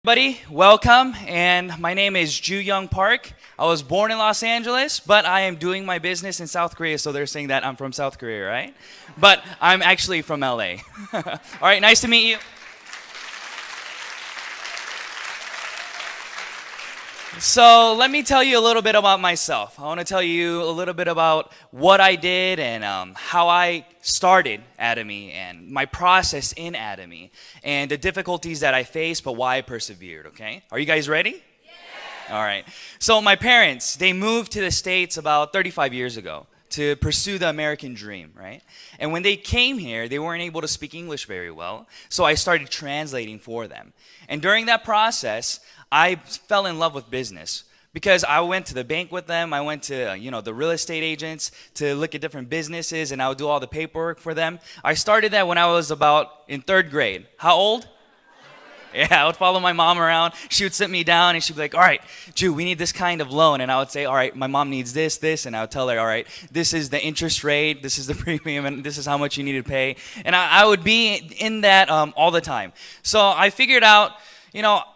Buddy, welcome, and my name is Joo Young Park. I was born in Los Angeles, but I am doing my business in South Korea, so they're saying that I'm from South Korea, right? But I'm actually from LA. All right, nice to meet you. So let me tell you a little bit about myself. I want to tell you a little bit about what I did and how I started Atomy and my process in Atomy and the difficulties that I faced, but why I persevered, okay? Are you guys ready? All right. So my parents, they moved to the States about 35 years ago to pursue the American dream, right? And when they came here, they weren't able to speak English very well, so I started translating for them. And during that process, I fell in love with business because I went to the bank with them. I went to, the real estate agents to look at different businesses, and I would do all the paperwork for them. I started that when I was about in third grade. How old? Yeah, I would follow my mom around. She would sit me down and she'd be like, all right, Ju, we need this kind of loan. And I would say, all right, my mom needs this. And I would tell her, all right, this is the interest rate, this is the premium, and this is how much you need to pay. And I would be in that all the time. So I figured out,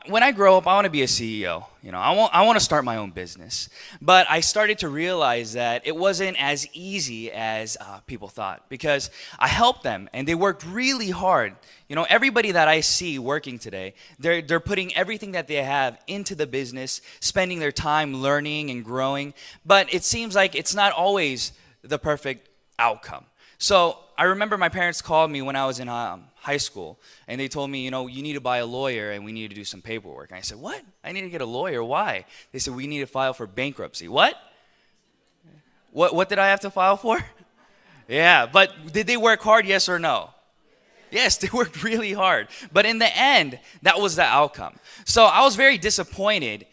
when I grow up, I want to be a CEO. I want to start my own business. But I started to realize that it wasn't as easy as people thought because I helped them and they worked really hard. Everybody that I see working today, they're putting everything that they have into the business, spending their time learning and growing. But it seems like it's not always the perfect outcome. So I remember my parents called me when I was in high school, and they told me, you need to buy a lawyer, and we need to do some paperwork. And I said, what? I need to get a lawyer? Why? They said, we need to file for bankruptcy. What? What did I have to file for? Yeah, but did they work hard, yes or no? Yes, they worked really hard. But in the end, that was the outcome. So I was very disappointed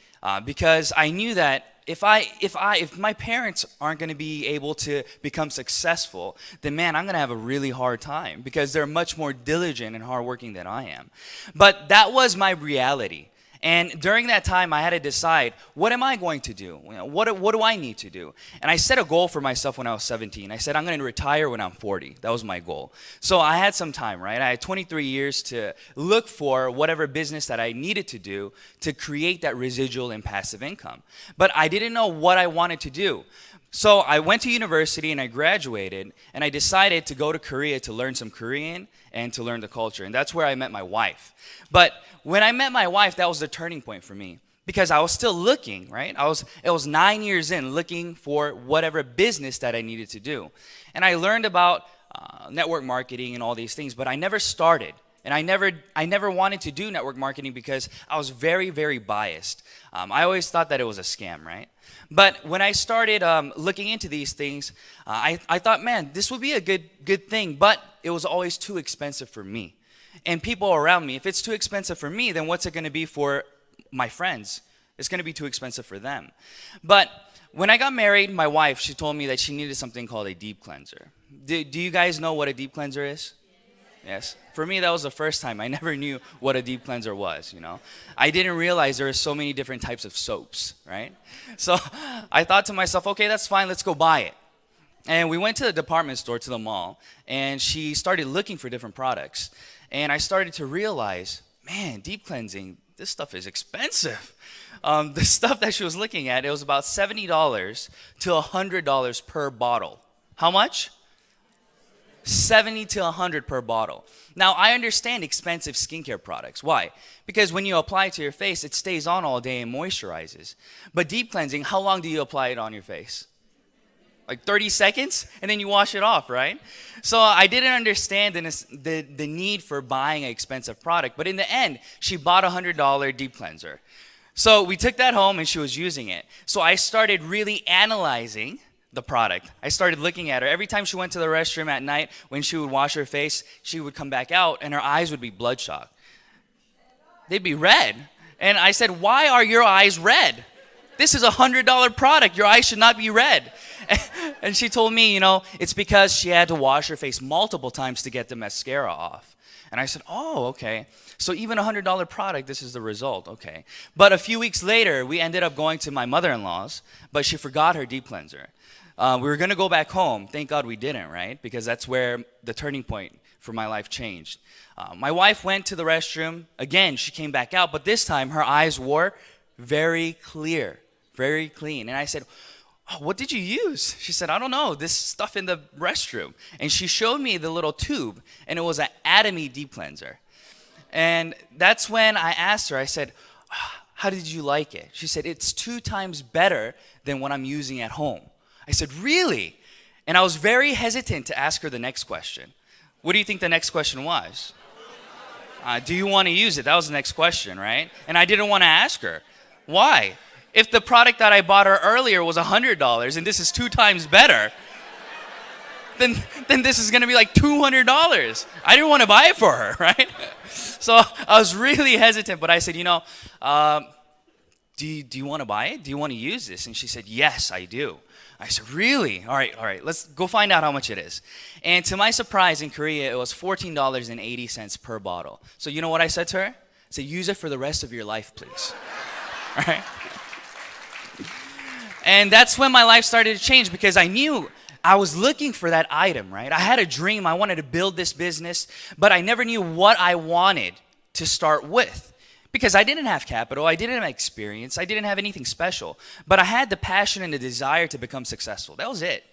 because I knew that if my parents aren't going to be able to become successful, then man, I'm going to have a really hard time because they're much more diligent and hardworking than I am. But that was my reality. And during that time, I had to decide, what am I going to do? What do I need to do? And I set a goal for myself when I was 17. I said, I'm going to retire when I'm 40. That was my goal. So I had some time, right? I had 23 years to look for whatever business that I needed to do to create that residual and passive income. But I didn't know what I wanted to do. So I went to university and I graduated, and I decided to go to Korea to learn some Korean and to learn the culture. And that's where I met my wife. But when I met my wife, that was the turning point for me because I was still looking, right? It was 9 years in looking for whatever business that I needed to do. And I learned about network marketing and all these things, but I never started. And I never wanted to do network marketing because I was very, very biased. I always thought that it was a scam, right? But when I started looking into these things, I thought, man, this would be a good thing, but it was always too expensive for me. And people around me, if it's too expensive for me, then what's it going to be for my friends? It's going to be too expensive for them. But when I got married, my wife, she told me that she needed something called a deep cleanser. Do you guys know what a deep cleanser is? Yes. For me, that was the first time. I never knew what a deep cleanser was, I didn't realize there are so many different types of soaps, right? So I thought to myself, okay, that's fine, let's go buy it. And we went to the department store, to the mall, and she started looking for different products. And I started to realize, man, deep cleansing, this stuff is expensive. The stuff that she was looking at, it was about $70 to $100 per bottle. How much? 70 to 100 per bottle. Now, I understand expensive skincare products. Why? Because when you apply it to your face, it stays on all day and moisturizes. But deep cleansing, how long do you apply it on your face? Like 30 seconds? And then you wash it off, right? So I didn't understand the need for buying an expensive product. But in the end, she bought a $100 deep cleanser. So we took that home and she was using it. So I started really analyzing the product. I started looking at her. Every time she went to the restroom at night, when she would wash her face, she would come back out and her eyes would be bloodshot. They'd be red. And I said, why are your eyes red? This is a $100 product. Your eyes should not be red. And she told me, it's because she had to wash her face multiple times to get the mascara off. And I said, oh, okay. So even a $100 product, this is the result. Okay. But a few weeks later, we ended up going to my mother-in-law's, but she forgot her deep cleanser. We were going to go back home. Thank God we didn't, right? Because that's where the turning point for my life changed. My wife went to the restroom. Again, she came back out, but this time her eyes were very clear, very clean. And I said, "Oh, what did you use?" She said, "I don't know, this stuff in the restroom." And she showed me the little tube, and it was an Atomy deep cleanser. And that's when I asked her, I said, "How did you like it?" She said, "It's 2 times better than what I'm using at home." I said, "Really?" And I was very hesitant to ask her the next question. What do you think the next question was? Do you want to use it? That was the next question, right? And I didn't want to ask her. Why? If the product that I bought her earlier was $100 and this is 2 times better, then this is going to be like $200. I didn't want to buy it for her, right? So I was really hesitant, but I said, do you want to buy it? Do you want to use this? And she said, "Yes, I do." I said, "Really? All right, let's go find out how much it is." And to my surprise, in Korea, it was $14.80 per bottle. So you know what I said to her? I said, "Use it for the rest of your life, please." All right? And that's when my life started to change, because I knew I was looking for that item, right? I had a dream. I wanted to build this business, but I never knew what I wanted to start with, because I didn't have capital, I didn't have experience, I didn't have anything special, but I had the passion and the desire to become successful. That was it.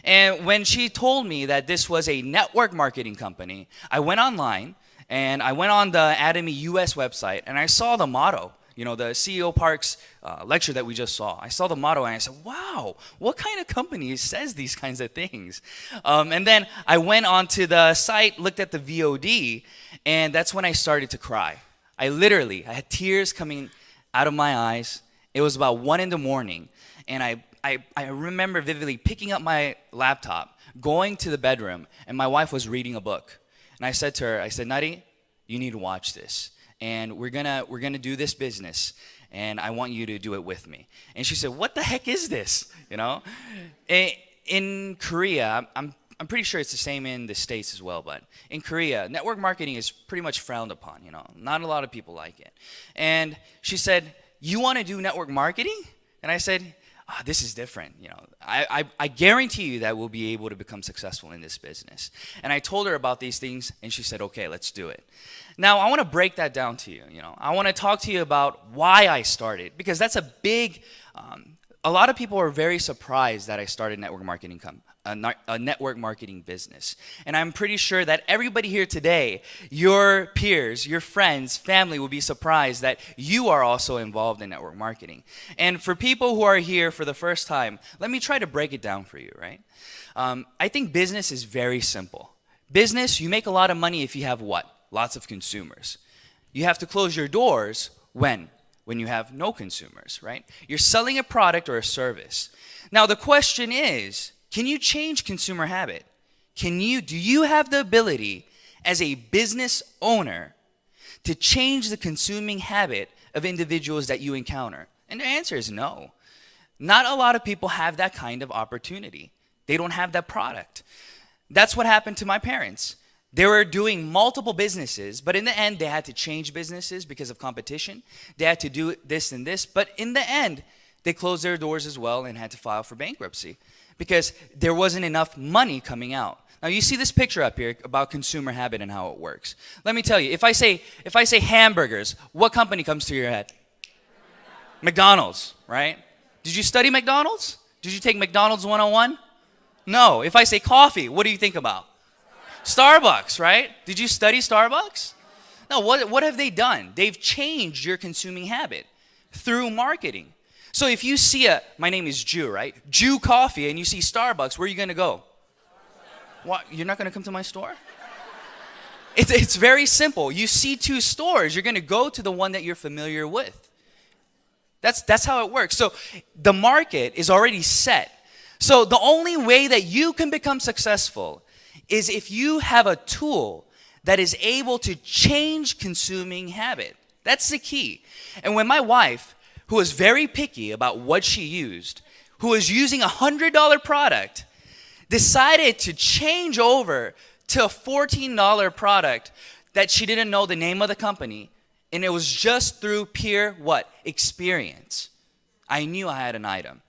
And when she told me that this was a network marketing company, I went online and I went on the Atomy US website and I saw the motto. The CEO Park's lecture that we just saw. I saw the motto and I said, "Wow, what kind of company says these kinds of things?" And then I went onto the site, looked at the VOD, and that's when I started to cry. I had tears coming out of my eyes. It was about 1 a.m, and I remember vividly picking up my laptop, going to the bedroom, and my wife was reading a book. And I said to her, "Nari, you need to watch this. And we're gonna do this business, and I want you to do it with me." And she said, "What the heck is this?" In Korea, I'm pretty sure it's the same in the States as well, but in Korea, network marketing is pretty much frowned upon. Not a lot of people like it. And she said, "You want to do network marketing?" And I said, "This is different. I guarantee you that we'll be able to become successful in this business." And I told her about these things, and she said, "Okay, let's do it." Now, I want to break that down to you. I want to talk to you about why I started, because that's a big. A lot of people are very surprised that I started a network marketing business. And I'm pretty sure that everybody here today, your peers, your friends, family, will be surprised that you are also involved in network marketing. And for people who are here for the first time, let me try to break it down for you, right? I think business is very simple. Business, you make a lot of money if you have what? Lots of consumers. You have to close your doors when? When you have no consumers, right? You're selling a product or a service. Now the question is, can you change consumer habit? Do you have the ability as a business owner to change the consuming habit of individuals that you encounter? And the answer is no. Not a lot of people have that kind of opportunity. They don't have that product. That's what happened to my parents. They were doing multiple businesses, but in the end, they had to change businesses because of competition. They had to do this and this, but in the end, they closed their doors as well and had to file for bankruptcy because there wasn't enough money coming out. Now, you see this picture up here about consumer habit and how it works. Let me tell you, if I say hamburgers, what company comes to your head? McDonald's, right? Did you study McDonald's? Did you take McDonald's 101? No. If I say coffee, what do you think about? Starbucks, right? Did you study Starbucks? No, what have they done? They've changed your consuming habit through marketing. So if you see my name is Joo, right? Joo Coffee, and you see Starbucks, where are you going to go? What? You're not going to come to my store? It's very simple. You see 2 stores, you're going to go to the one that you're familiar with. That's how it works. So the market is already set. So the only way that you can become successful is if you have a tool that is able to change consuming habit. That's the key. And when my wife, who was very picky about what she used, who was using a $100 product, decided to change over to a $14 product that she didn't know the name of the company, and it was just through pure what? Experience. I knew I had an item.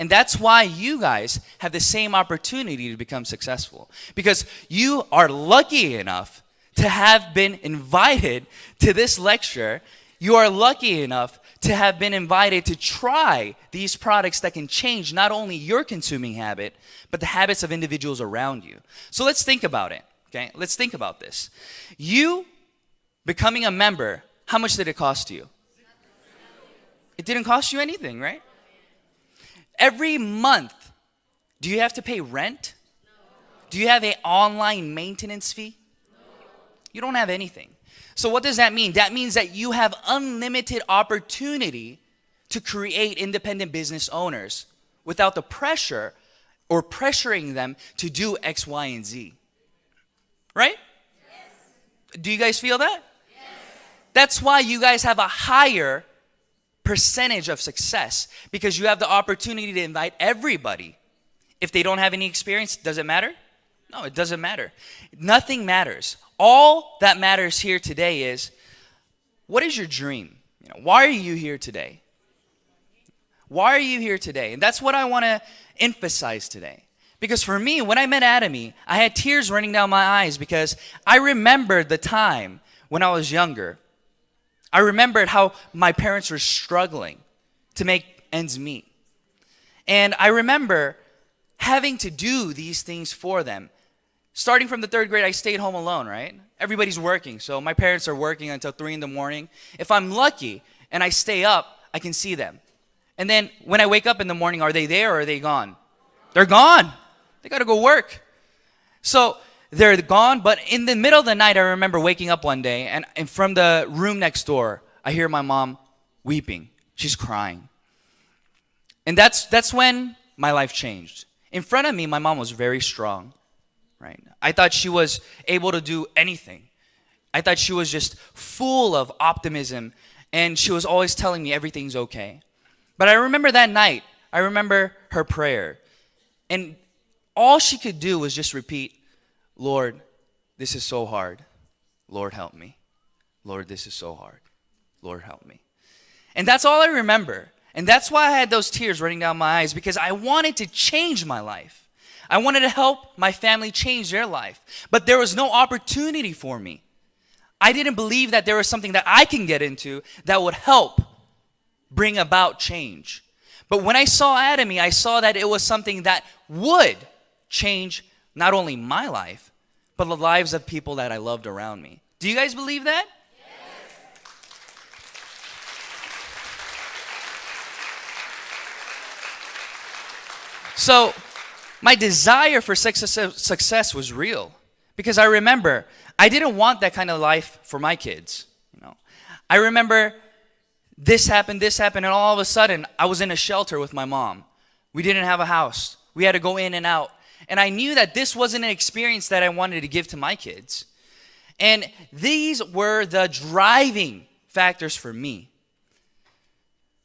And that's why you guys have the same opportunity to become successful. Because you are lucky enough to have been invited to this lecture. You are lucky enough to have been invited to try these products that can change not only your consuming habit, but the habits of individuals around you. So let's think about it, okay? Let's think about this. You becoming a member, how much did it cost you? It didn't cost you anything, right? Every month, do you have to pay rent? Do you have an online maintenance fee? You don't have anything. So what does that mean? That means that you have unlimited opportunity to create independent business owners without the pressure or pressuring them to do X, Y, and Z. Right? Yes. Do you guys feel that? Yes. That's why you guys have a higher percentage of success, because you have the opportunity to invite everybody. If they don't have any experience, does it matter? No, it doesn't matter. Nothing matters. All that matters here today is, what is your dream? Why are you here today? Why are you here today? And that's what I want to emphasize today. Because for me, when I met Atomy, I had tears running down my eyes because I remembered the time when I was younger. I remembered how my parents were struggling to make ends meet. And I remember having to do these things for them. Starting from the 3rd grade, I stayed home alone, right? Everybody's working, so my parents are working until 3 in the morning. If I'm lucky and I stay up, I can see them. And then when I wake up in the morning, are they there or are they gone? They're gone. They got to go work. So they're gone, but in the middle of the night, I remember waking up one day, and from the room next door, I hear my mom weeping. She's crying. And that's when my life changed. In front of me, my mom was very strong. Right? I thought she was able to do anything. I thought she was just full of optimism, and she was always telling me everything's okay. But I remember that night, I remember her prayer. And all she could do was just repeat, Lord, this is so hard. Lord, help me. Lord, this is so hard. Lord, help me. And that's all I remember. And that's why I had those tears running down my eyes, because I wanted to change my life. I wanted to help my family change their life, but there was no opportunity for me. I didn't believe that there was something that I can get into that would help bring about change. But when I saw Atomy, I saw that it was something that would change not only my life, but the lives of people that I loved around me. Do you guys believe that? So my desire for success was real, because I remember I didn't want that kind of life for my kids. I remember this happened, and all of a sudden I was in a shelter with my mom. We didn't have a house. We had to go in and out. And I knew that this wasn't an experience that I wanted to give to my kids. And these were the driving factors for me.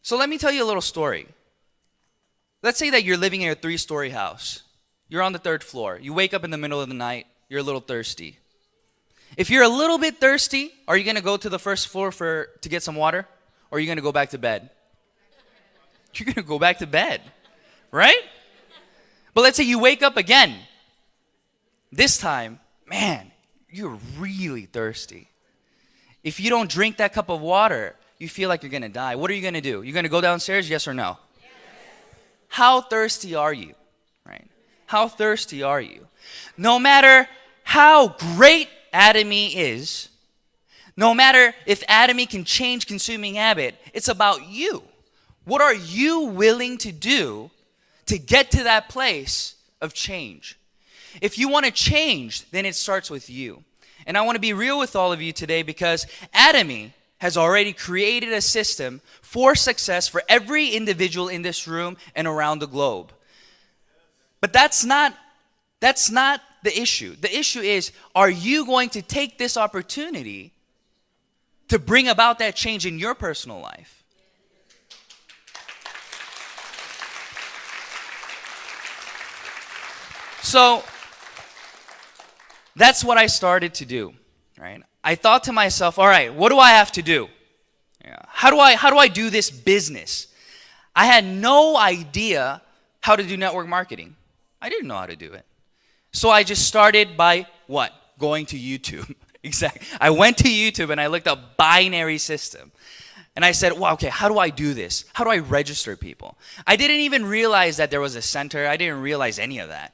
So let me tell you a little story. Let's say that you're living in a 3-story house. You're on the 3rd floor. You wake up in the middle of the night. You're a little thirsty. If you're a little bit thirsty, are you going to go to the 1st floor to get some water? Or are you going to go back to bed? You're going to go back to bed, right? But let's say you wake up again. This time, man, you're really thirsty. If you don't drink that cup of water, you feel like you're going to die. What are you going to do? You're going to go downstairs, yes or no? Yes. How thirsty are you? Right? How thirsty are you? No matter how great Atomy is, no matter if Atomy can change consuming habit, it's about you. What are you willing to do to get to that place of change? If you want to change, then it starts with you. And I want to be real with all of you today, because Atomy has already created a system for success for every individual in this room and around the globe. But that's not the issue. The issue is, are you going to take this opportunity to bring about that change in your personal life? So that's what I started to do, right? I thought to myself, all right, what do I have to do? How do I do this business? I had no idea how to do network marketing. I didn't know how to do it. So I just started by what? Going to YouTube. Exactly. I went to YouTube and I looked up binary system. And I said, wow, okay, how do I do this? How do I register people? I didn't even realize that there was a center. I didn't realize any of that.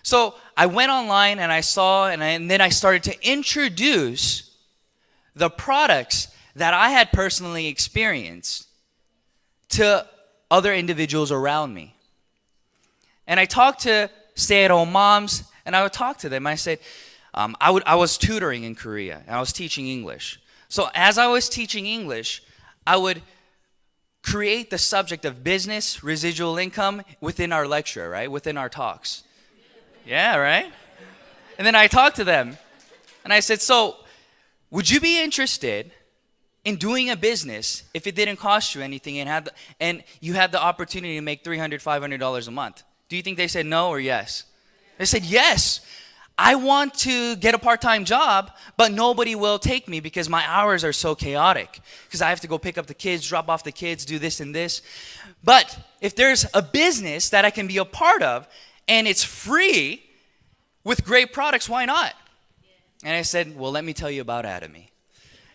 So I went online and I saw, and then I started to introduce the products that I had personally experienced to other individuals around me. And I talked to stay-at-home moms, and I would talk to them. I said, I was tutoring in Korea, and I was teaching English. So as I was teaching English, I would create the subject of business, residual income within our lecture, right? Within our talks. Yeah, right? And then I talked to them, and I said, so would you be interested in doing a business if it didn't cost you anything and you had the opportunity to make $300, $500 a month? Do you think they said no or yes? They said yes. I want to get a part-time job, but nobody will take me because my hours are so chaotic. Because I have to go pick up the kids, drop off the kids, do this and this. But if there's a business that I can be a part of and it's free with great products, why not? And I said, well, let me tell you about Atomy.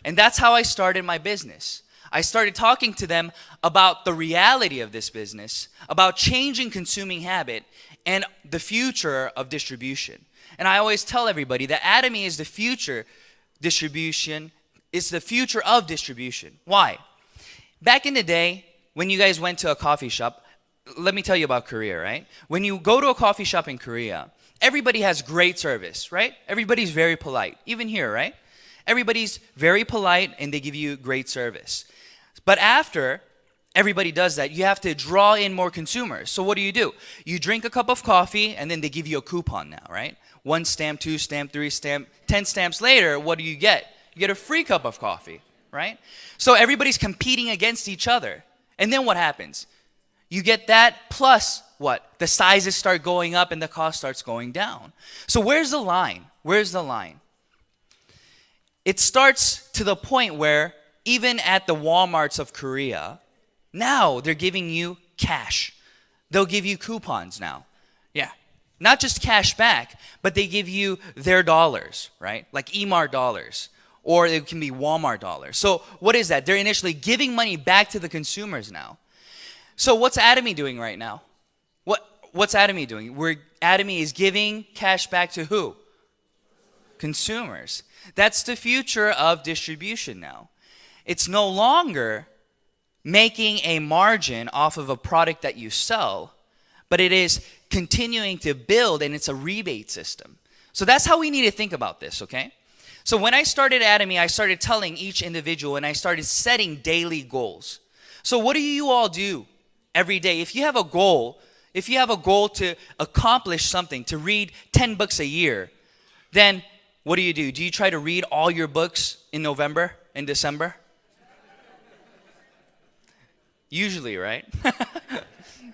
And that's how I started my business. I started talking to them about the reality of this business, about changing consuming habit, and the future of distribution. And I always tell everybody that Atomy is the future distribution, it's the future of distribution. Why? Back in the day, when you guys went to a coffee shop, let me tell you about Korea, right? When you go to a coffee shop in Korea, everybody has great service, right? Everybody's very polite, even here, right? Everybody's very polite and they give you great service. But after everybody does that, you have to draw in more consumers. So what do? You drink a cup of coffee and then they give you a coupon now, right? 1 stamp, 2 stamp, 3 stamp, 10 stamps later, what do you get? You get a free cup of coffee, right? So everybody's competing against each other. And then what happens? You get that plus what? The sizes start going up and the cost starts going down. So where's the line? Where's the line? It starts to the point where even at the Walmarts of Korea, now they're giving you cash. They'll give you coupons now. Yeah. Not just cash back, but they give you their dollars, right? Like Emart dollars, or it can be Walmart dollars. So what is that? They're initially giving money back to the consumers now. So what's Atomy doing right now? What's Atomy doing? Atomy is giving cash back to who? Consumers. That's the future of distribution now. It's no longer making a margin off of a product that you sell, but it is continuing to build, and it's a rebate system. So that's how we need to think about this, okay? So when I started Atomy, I started telling each individual, and I started setting daily goals. So what do you all do every day? If you have a goal to accomplish something, to read 10 books a year, then what do? Do you try to read all your books in November and December? Usually, right?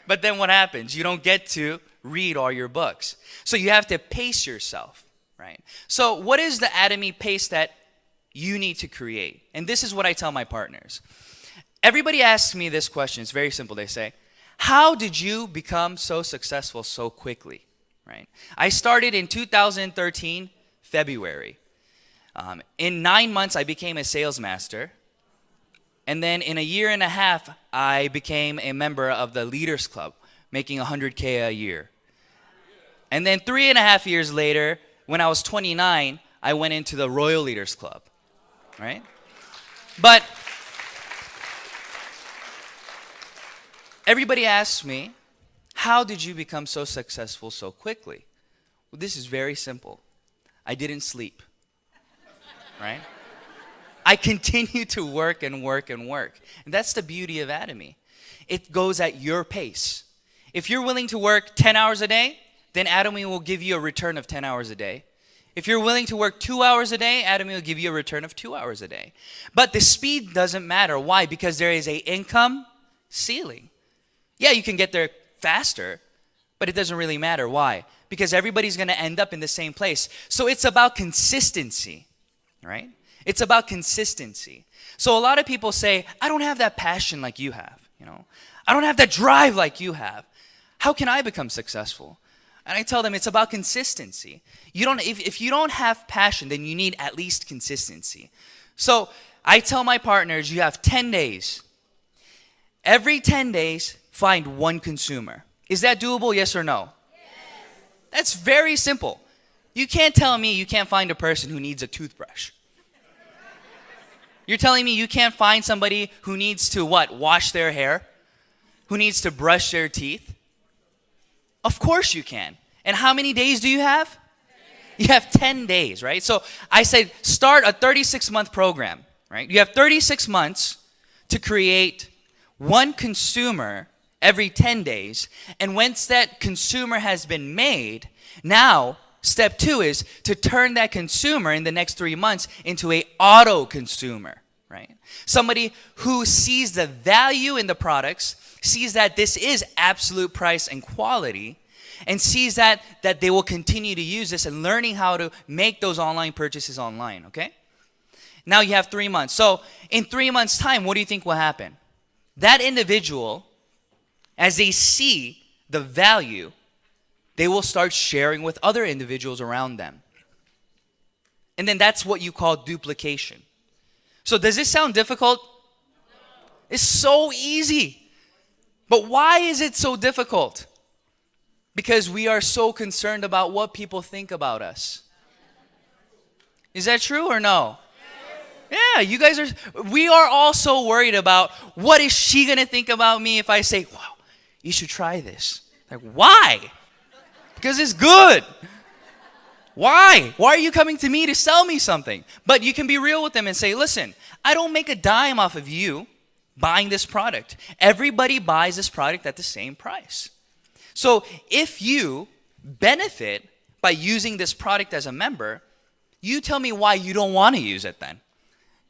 But then what happens? You don't get to read all your books. So you have to pace yourself, right? So what is the Atomy pace that you need to create? And this is what I tell my partners. Everybody asks me this question. It's very simple. They say, how did you become so successful so quickly, right? I started in 2013, February. In 9 months, I became a sales master. And then in a year and a half, I became a member of the Leaders Club, making $100K a year. And then 3.5 years later, when I was 29, I went into the Royal Leaders Club, right? But everybody asks me, how did you become so successful so quickly? Well, this is very simple. I didn't sleep, right? I continue to work and work and work. And that's the beauty of Atomy. It goes at your pace. If you're willing to work 10 hours a day, then Atomy will give you a return of 10 hours a day. If you're willing to work 2 hours a day, Atomy will give you a return of 2 hours a day. But the speed doesn't matter. Why? Because there is an income ceiling. Yeah, you can get there faster, but it doesn't really matter. Why? Because everybody's going to end up in the same place. So it's about consistency, right? It's about consistency. So a lot of people say, I don't have that passion like you have, I don't have that drive like you have. How can I become successful? And I tell them it's about consistency. If you don't have passion, then you need at least consistency. So I tell my partners, you have 10 days. Every 10 days, find one consumer. Is that doable, yes or no? Yes. That's very simple. You can't tell me you can't find a person who needs a toothbrush. You're telling me you can't find somebody who needs to what? Wash their hair? Who needs to brush their teeth? Of course you can. And how many days do you have? You have 10 days, right? So I said start a 36-month program, right? You have 36 months to create one consumer every 10 days. And once that consumer has been made, now step 2 is to turn that consumer in the next 3 months into a auto consumer, right? Somebody who sees the value in the products, sees that this is absolute price and quality, and sees that they will continue to use this and learning how to make those online purchases online, okay? Now you have 3 months. So in 3 months' time, what do you think will happen? That individual, as they see the value, they will start sharing with other individuals around them. And then that's what you call duplication. So does this sound difficult? It's so easy. But why is it so difficult? Because we are so concerned about what people think about us. Is that true or no? Yeah, you guys are, we are all so worried about what is she going to think about me if I say, wow, you should try this. Like, why? Because it's good. Why? Why are you coming to me to sell me something? But you can be real with them and say, listen, I don't make a dime off of you buying this product. Everybody buys this product at the same price. So if you benefit by using this product as a member, you tell me why you don't want to use it then.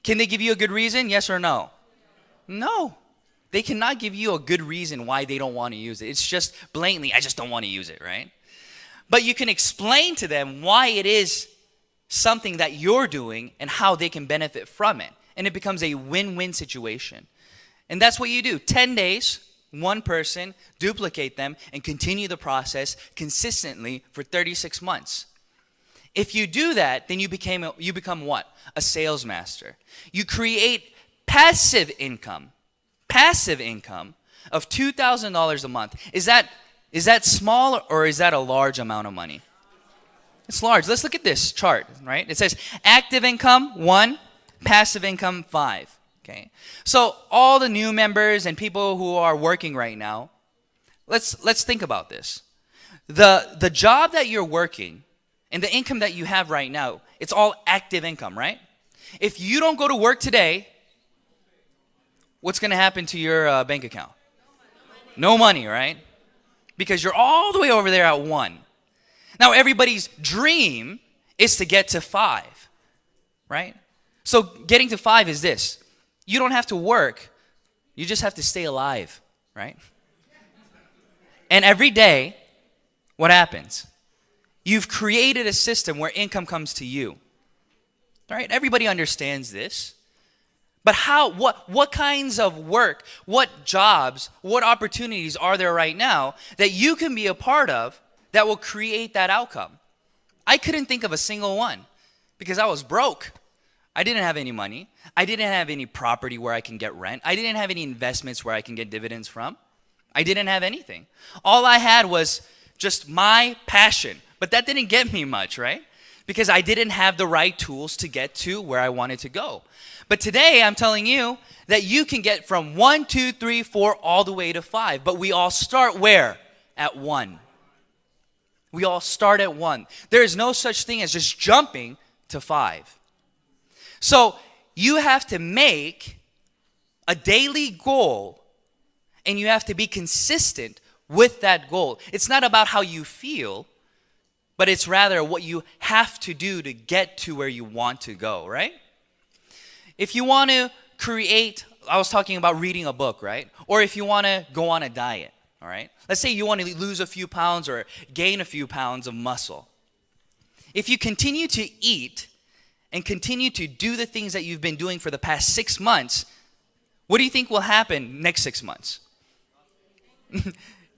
Can they give you a good reason? Yes or no? No. They cannot give you a good reason why they don't want to use it. It's just blatantly, I just don't want to use it, right? But you can explain to them why it is something that you're doing and how they can benefit from it. And it becomes a win-win situation. And that's what you do. 10 days, one person, duplicate them, and continue the process consistently for 36 months. If you do that, then you become what? A sales master. You create passive income of $2,000 a month. Is that small or is that a large amount of money? It's large. Let's look at this chart, right? It says active income 1, passive income 5. Okay. So all the new members and people who are working right now, let's think about this. The job that you're working and the income that you have right now, it's all active income, right? If you don't go to work today, what's going to happen to your bank account? No money, right? Because you're all the way over there at 1. Now, everybody's dream is to get to 5, right? So getting to 5 is this. You don't have to work. You just have to stay alive, right? And every day, what happens? You've created a system where income comes to you. Right? Everybody understands this. But what kinds of work, what jobs, what opportunities are there right now that you can be a part of that will create that outcome? I couldn't think of a single one because I was broke. I didn't have any money. I didn't have any property where I can get rent. I didn't have any investments where I can get dividends from. I didn't have anything. All I had was just my passion. But that didn't get me much, right? Because I didn't have the right tools to get to where I wanted to go. But today I'm telling you that you can get from 1, 2, 3, 4 all the way to 5. But we all start where? At 1. We all start at 1. There is no such thing as just jumping to 5. So you have to make a daily goal and you have to be consistent with that goal. It's not about how you feel, but it's rather what you have to do to get to where you want to go, right? If you want to create, I was talking about reading a book, right? Or if you want to go on a diet, all right? Let's say you want to lose a few pounds or gain a few pounds of muscle. If you continue to eat and continue to do the things that you've been doing for the past 6 months, what do you think will happen next 6 months?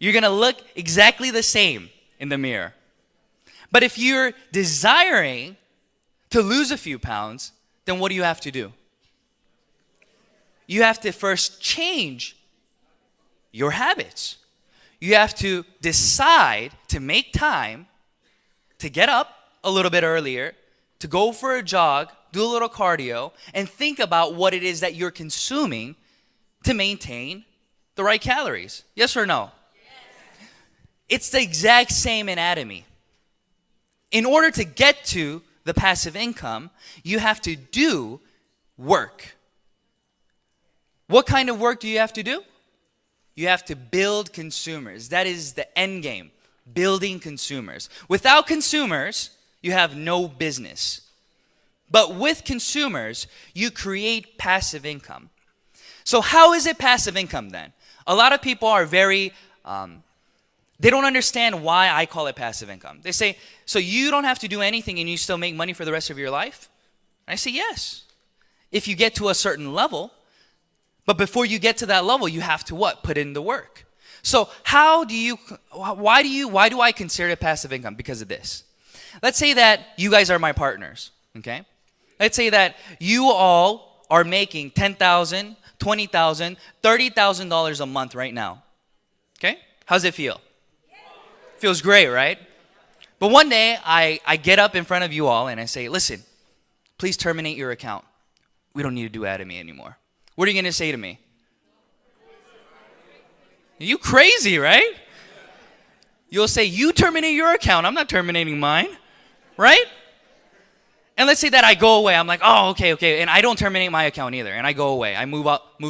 You're going to look exactly the same in the mirror. But if you're desiring to lose a few pounds, then what do you have to do? You have to first change your habits. You have to decide to make time to get up a little bit earlier, to go for a jog, do a little cardio, and think about what it is that you're consuming to maintain the right calories. Yes or no? Yes. It's the exact same in Atomy. In order to get to the passive income, you have to do work. What kind of work do you have to do? You have to build consumers. That is the end game, building consumers. Without consumers, you have no business. But with consumers, you create passive income. So how is it passive income then? A lot of people are very, they don't understand why I call it passive income. They say, so you don't have to do anything and you still make money for the rest of your life? And I say, yes. If you get to a certain level, but before you get to that level, you have to what? Put in the work. So why do I consider it passive income? Because of this. Let's say that you guys are my partners, okay? Let's say that you all are making $10,000, $20,000, $30,000 a month right now, okay? How's it feel? Feels great, right? But one day, I get up in front of you all and I say, listen, please terminate your account. We don't need to do Atomy anymore. What are you going to say to me? You crazy, right? You'll say, you terminate your account. I'm not terminating mine, right? And let's say that I go away. I'm like, oh, okay. And I don't terminate my account either. And I go away. I move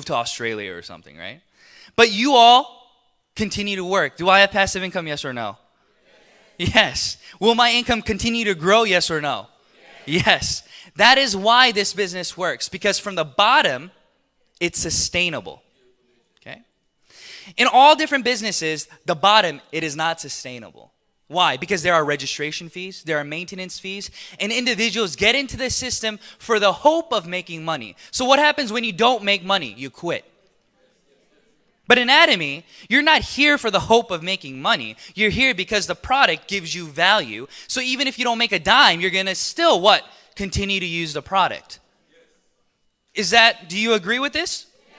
to Australia or something, right? But you all continue to work. Do I have passive income, yes or no? Yes. Will my income continue to grow, yes or no? Yes. That is why this business works. Because from the bottom, it's sustainable. Okay? In all different businesses, the bottom, it is not sustainable. Why? Because there are registration fees, there are maintenance fees, and individuals get into the system for the hope of making money. So what happens when you don't make money? You quit. But in Atomy, you're not here for the hope of making money. You're here because the product gives you value. So even if you don't make a dime, you're going to still what? Continue to use the product. Do you agree with this? Yes.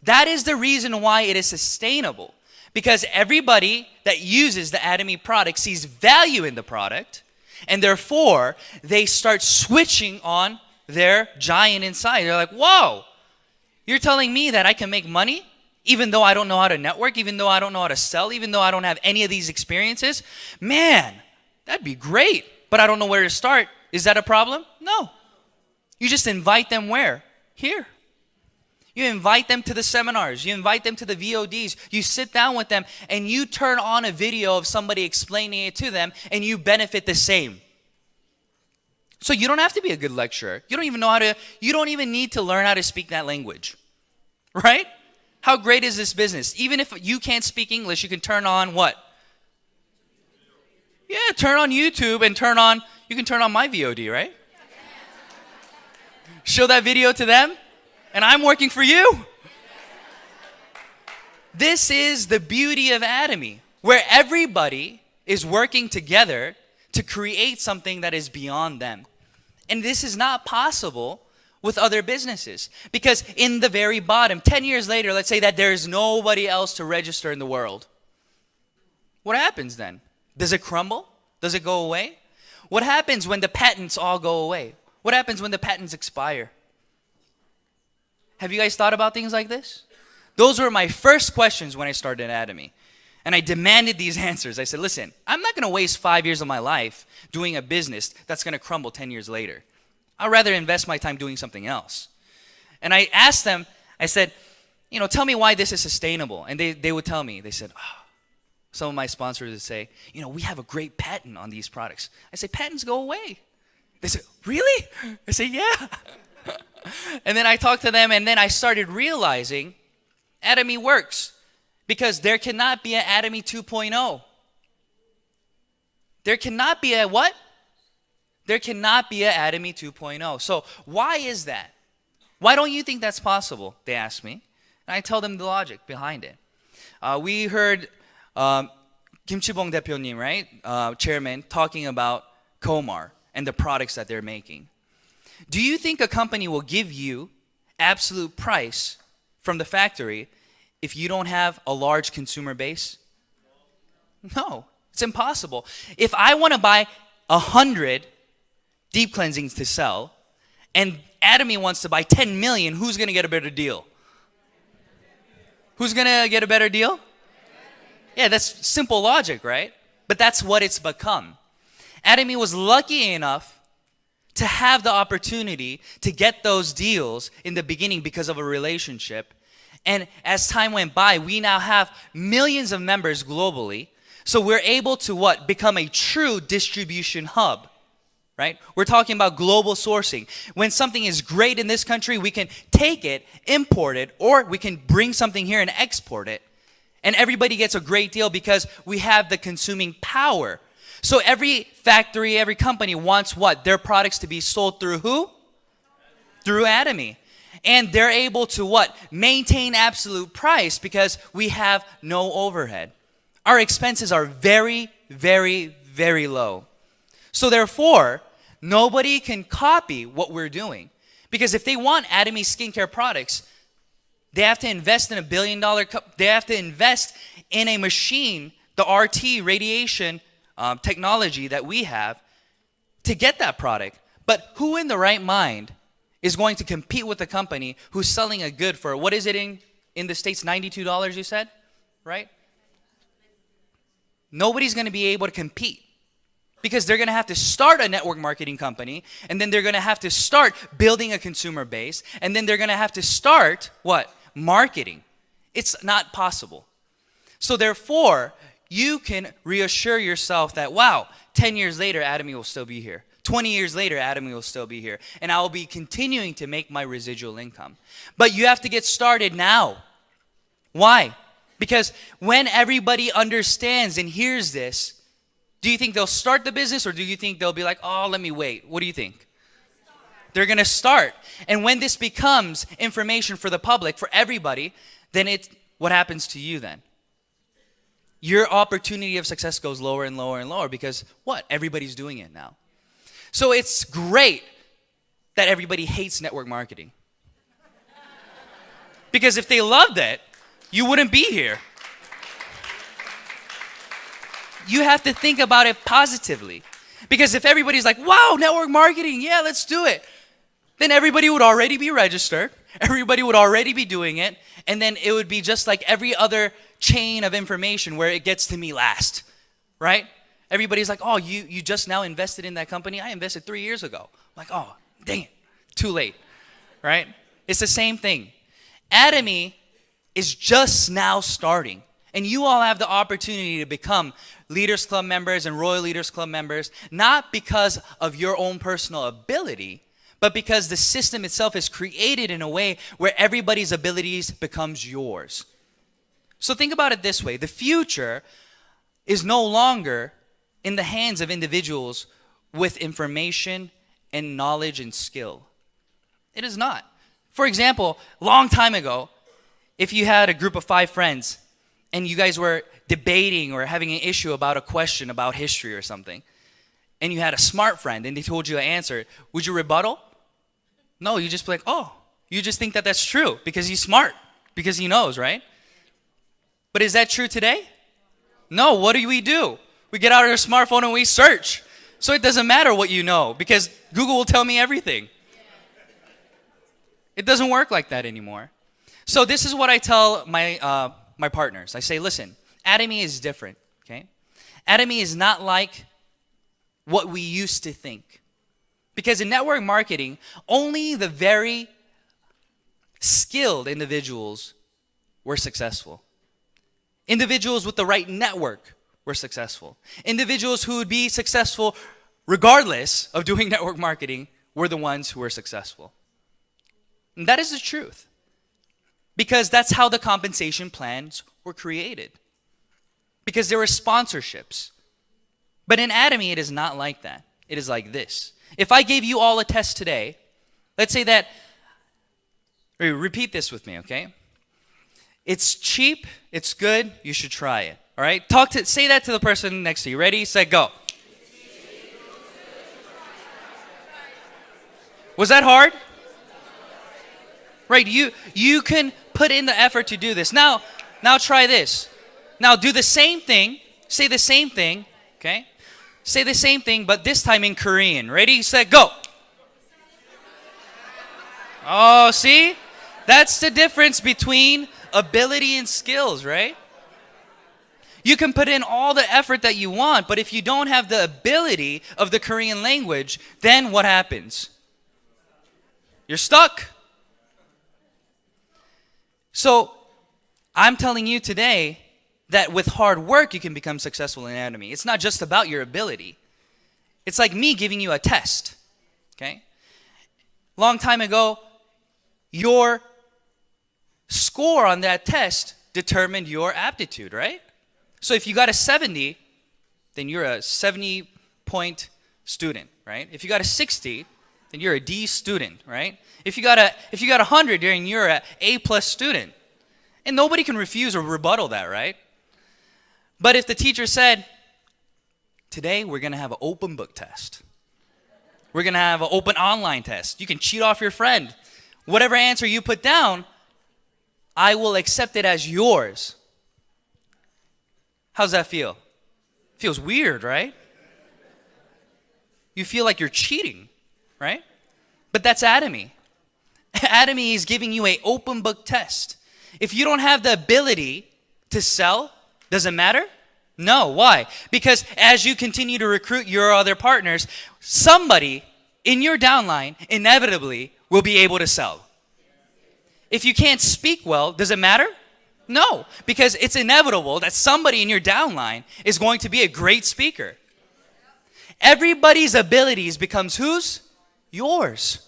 That is the reason why it is sustainable. Because everybody that uses the Atomy product sees value in the product, and therefore they start switching on their giant inside. They're like, whoa, you're telling me that I can make money even though I don't know how to network, even though I don't know how to sell, even though I don't have any of these experiences? Man, that'd be great, but I don't know where to start. Is that a problem? No. You just invite them where? Here. You invite them to the seminars. You invite them to the VODs. You sit down with them and you turn on a video of somebody explaining it to them and you benefit the same. So you don't have to be a good lecturer. You don't even need to learn how to speak that language. Right? How great is this business? Even if you can't speak English, you can turn on what? Yeah, turn on YouTube and you can turn on my VOD, right? Show that video to them, and I'm working for you. This is the beauty of Atomy, where everybody is working together to create something that is beyond them. And this is not possible with other businesses. Because in the very bottom, 10 years later, let's say that there is nobody else to register in the world. What happens then? Does it crumble? Does it go away? What happens when the patents all go away? What happens when the patents expire? Have you guys thought about things like this? Those were my first questions when I started Atomy. And I demanded these answers. I said, listen, I'm not going to waste 5 years of my life doing a business that's going to crumble 10 years later. I'd rather invest my time doing something else. And I asked them, I said, tell me why this is sustainable. And they would tell me. They said, some of my sponsors would say, we have a great patent on these products. I say, patents go away. They said, really? I say, yeah. And then I talked to them, and then I started realizing Atomy works because there cannot be an Atomy 2.0. There cannot be a what? There cannot be an Atomy 2.0. So why is that? Why don't you think that's possible? They ask me. And I tell them the logic behind it. We heard Kim Chi-bong 대표님, right? Chairman, talking about Komar and the products that they're making. Do you think a company will give you absolute price from the factory if you don't have a large consumer base? No, it's impossible. If I want to buy 100 deep cleansings to sell, and Atomy wants to buy 10 million, who's going to get a better deal? Who's going to get a better deal? Yeah, that's simple logic, right? But that's what it's become. Atomy was lucky enough to have the opportunity to get those deals in the beginning because of a relationship. And as time went by, we now have millions of members globally. So we're able to what? Become a true distribution hub, right? We're talking about global sourcing. When something is great in this country, we can take it, import it, or we can bring something here and export it. And everybody gets a great deal because we have the consuming power. So every factory, every company wants what? Their products to be sold through who? Through Atomy. And they're able to what? Maintain absolute price because we have no overhead. Our expenses are very, very, very low. So therefore, nobody can copy what we're doing. Because if they want Atomy skincare products, they have to invest in $1 billion, they have to invest in a machine, the RT radiation technology that we have to get that product. But who in the right mind is going to compete with a company who's selling a good for, what is it in the States, $92 you said, right? Nobody's going to be able to compete because they're going to have to start a network marketing company, and then they're going to have to start building a consumer base, and then they're going to have to start what? Marketing. It's not possible. So therefore, you can reassure yourself that, wow, 10 years later, Atomy will still be here. 20 years later, Atomy will still be here. And I will be continuing to make my residual income. But you have to get started now. Why? Because when everybody understands and hears this, do you think they'll start the business, or do you think they'll be like, oh, let me wait? What do you think? They're going to start. And when this becomes information for the public, for everybody, then what happens to you then? Your opportunity of success goes lower and lower and lower because what? Everybody's doing it now. So it's great that everybody hates network marketing. Because if they loved it, you wouldn't be here. You have to think about it positively. Because if everybody's like, wow, network marketing, yeah, let's do it, then everybody would already be registered. Everybody would already be doing it. And then it would be just like every other chain of information where it gets to me last, right? Everybody's like, oh, you just now invested in that company? I invested 3 years ago. I'm like, oh, dang it, too late, right? It's the same thing. Atomy is just now starting. And you all have the opportunity to become Leaders Club members and Royal Leaders Club members, not because of your own personal ability, but because the system itself is created in a way where everybody's abilities becomes yours. So think about it this way. The future is no longer in the hands of individuals with information and knowledge and skill. It is not. For example, long time ago, if you had a group of 5 friends and you guys were debating or having an issue about a question about history or something, and you had a smart friend and they told you an answer, would you rebuttal? No, you just be like, oh, you just think that that's true because he's smart, because he knows, right? But is that true today? No, what do? We get out our smartphone and we search. So it doesn't matter what you know because Google will tell me everything. It doesn't work like that anymore. So this is what I tell my partners. I say, listen, Atomy is different, okay? Atomy is not like what we used to think. Because in network marketing, only the very skilled individuals were successful. Individuals with the right network were successful. Individuals who would be successful regardless of doing network marketing were the ones who were successful. And that is the truth. Because that's how the compensation plans were created. Because there were sponsorships. But in Atomy, it is not like that. It is like this. If I gave you all a test today, let's say that, repeat this with me, okay? It's cheap, it's good, you should try it. All right? Say that to the person next to you. Ready, set, go. Was that hard? Right, you can put in the effort to do this. Now try this. Now do the same thing. Say the same thing, okay? Say the same thing, but this time in Korean. Ready, set, go. Oh, see? That's the difference between ability and skills, right? You can put in all the effort that you want, but if you don't have the ability of the Korean language, then what happens? You're stuck. So, I'm telling you today that with hard work, you can become successful in anatomy. It's not just about your ability. It's like me giving you a test, okay? Long time ago, your score on that test determined your aptitude, right? So if you got a 70, then you're a 70-point student, right? If you got a 60, then you're a D student, right? If you got 100, then you're an A+ student. And nobody can refuse or rebuttal that, right? But if the teacher said, today we're going to have an open book test. We're going to have an open online test. You can cheat off your friend. Whatever answer you put down, I will accept it as yours. How's that feel? Feels weird, right? You feel like you're cheating, right? But that's Atomy. Atomy is giving you an open book test. If you don't have the ability to sell, does it matter? No. Why? Because as you continue to recruit your other partners, somebody in your downline inevitably will be able to sell. If you can't speak well, does it matter? No, because it's inevitable that somebody in your downline is going to be a great speaker. Everybody's abilities becomes whose? Yours.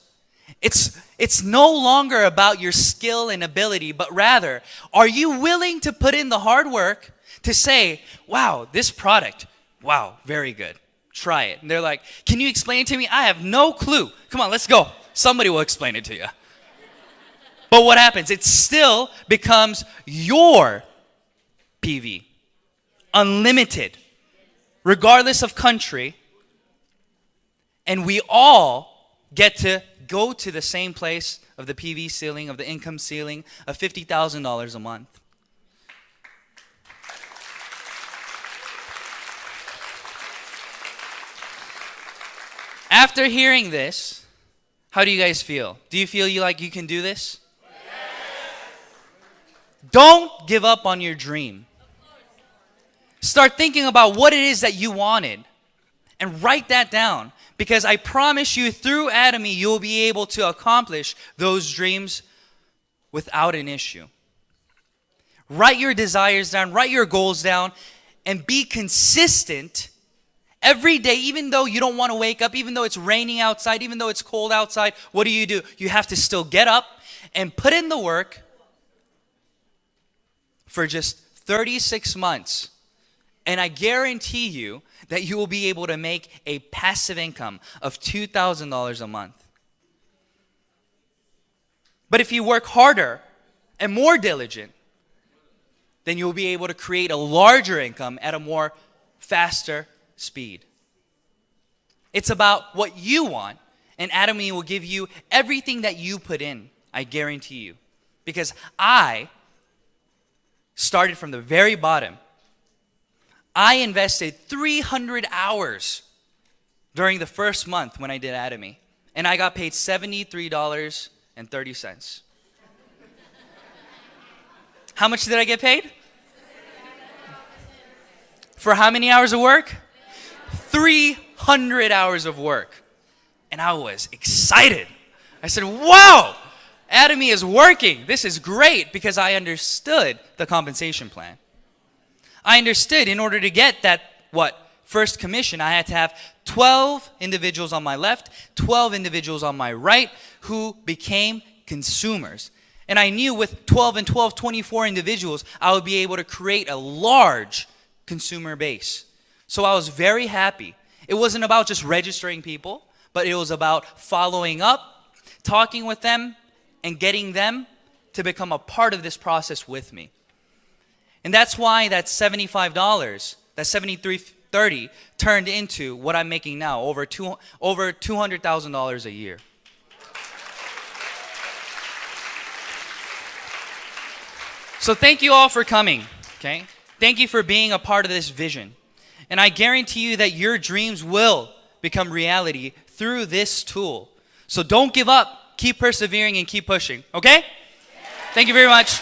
It's no longer about your skill and ability, but rather, are you willing to put in the hard work to say, wow, this product, wow, very good. Try it. And they're like, can you explain it to me? I have no clue. Come on, let's go. Somebody will explain it to you. But what happens? It still becomes your PV. Unlimited. Regardless of country. And we all get to go to the same place of the PV ceiling, of the income ceiling, of $50,000 a month. After hearing this, how do you guys feel? Do you feel like you can do this? Don't give up on your dream. Start thinking about what it is that you wanted and write that down, because I promise you through Atomy you'll be able to accomplish those dreams without an issue. Write your desires down, write your goals down, and be consistent every day, even though you don't want to wake up, even though it's raining outside, even though it's cold outside. What do? You have to still get up and put in the work for just 36 months. And I guarantee you that you will be able to make a passive income of $2,000 a month. But if you work harder and more diligent, then you'll be able to create a larger income at a more faster speed. It's about what you want, and Atomy will give you everything that you put in, I guarantee you. Because I started from the very bottom. I invested 300 hours during the first month when I did Atomy, and I got paid $73.30. How much did I get paid? For how many hours of work? 300 hours of work. And I was excited. I said, wow, Atomy is working. This is great, because I understood the compensation plan. I understood in order to get that, first commission, I had to have 12 individuals on my left, 12 individuals on my right who became consumers. And I knew with 12 and 12, 24 individuals, I would be able to create a large consumer base. So I was very happy. It wasn't about just registering people, but it was about following up, talking with them, and getting them to become a part of this process with me. And that's why that $75, that $73.30 turned into what I'm making now, over $200,000 a year. So thank you all for coming, okay? Thank you for being a part of this vision. And I guarantee you that your dreams will become reality through this tool. So don't give up. Keep persevering and keep pushing, okay? Thank you very much.